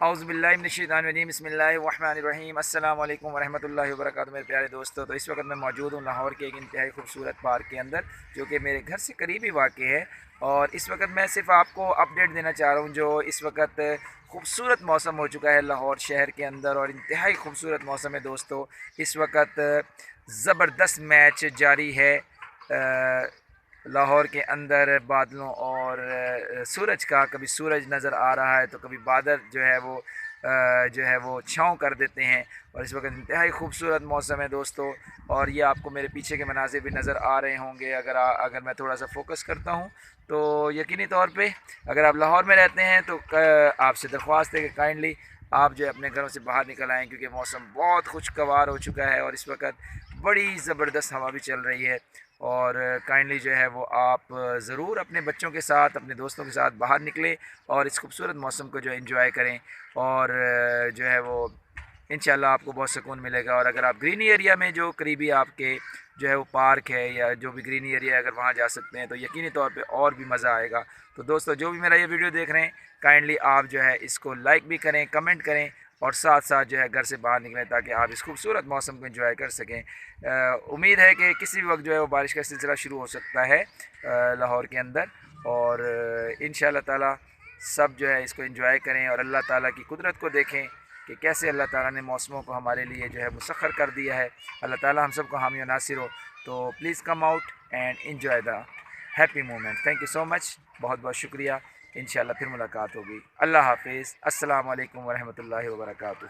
اعوذ باللہ من الشیطان الرجیم، بسم اللہ الرحمن الرحیم۔ السلام علیکم ورحمۃ اللہ وبرکاتہ میرے پیارے دوستو۔ تو اس وقت میں موجود ہوں لاہور کے ایک انتہائی خوبصورت پارک کے اندر، جو کہ میرے گھر سے قریبی واقع ہے، اور اس وقت میں صرف آپ کو اپڈیٹ دینا چاہ رہا ہوں۔ جو اس وقت خوبصورت موسم ہو چکا ہے لاہور شہر کے اندر، اور انتہائی خوبصورت موسم ہے دوستو۔ اس وقت زبردست میچ جاری ہے لاہور کے اندر، بادلوں اور سورج کا، کبھی سورج نظر آ رہا ہے تو کبھی بادل جو ہے وہ چھاؤں کر دیتے ہیں، اور اس وقت انتہائی خوبصورت موسم ہے دوستو۔ اور یہ آپ کو میرے پیچھے کے مناظر بھی نظر آ رہے ہوں گے، اگر میں تھوڑا سا فوکس کرتا ہوں تو یقینی طور پہ اگر آپ لاہور میں رہتے ہیں تو آپ سے درخواست ہے کہ کائنڈلی آپ جو ہے اپنے گھروں سے باہر نکل آئیں، کیونکہ موسم بہت خوشگوار ہو چکا ہے، اور اس وقت بڑی زبردست ہوا بھی چل رہی ہے۔ اور کائنڈلی جو ہے وہ آپ ضرور اپنے بچوں کے ساتھ، اپنے دوستوں کے ساتھ باہر نکلیں اور اس خوبصورت موسم کو جو انجوائے کریں، اور جو ہے وہ انشاءاللہ آپ کو بہت سکون ملے گا۔ اور اگر آپ گرینی ایریا میں جو قریبی آپ کے جو ہے وہ پارک ہے یا جو بھی گرینی ایریا ہے، اگر وہاں جا سکتے ہیں تو یقینی طور پہ اور بھی مزہ آئے گا۔ تو دوستو، جو بھی میرا یہ ویڈیو دیکھ رہے ہیں، کائنڈلی آپ جو ہے اس کو لائک بھی کریں، کمنٹ کریں، اور ساتھ ساتھ جو ہے گھر سے باہر نکلیں تاکہ آپ اس خوبصورت موسم کو انجوائے کر سکیں۔ امید ہے کہ کسی بھی وقت جو ہے وہ بارش کا سلسلہ شروع ہو سکتا ہے لاہور کے اندر، اور انشاءاللہ تعالی سب جو ہے اس کو انجوائے کریں، اور اللہ تعالیٰ کی قدرت کو دیکھیں کہ کیسے اللہ تعالیٰ نے موسموں کو ہمارے لیے جو ہے مسخر کر دیا ہے۔ اللہ تعالیٰ ہم سب کو حامی و ناصر ہو۔ تو please come out and enjoy the happy moment. Thank you so much, بہت بہت شکریہ۔ انشاءاللہ پھر ملاقات ہوگی۔ اللہ حافظ، السلام علیکم ورحمۃ اللہ وبرکاتہ۔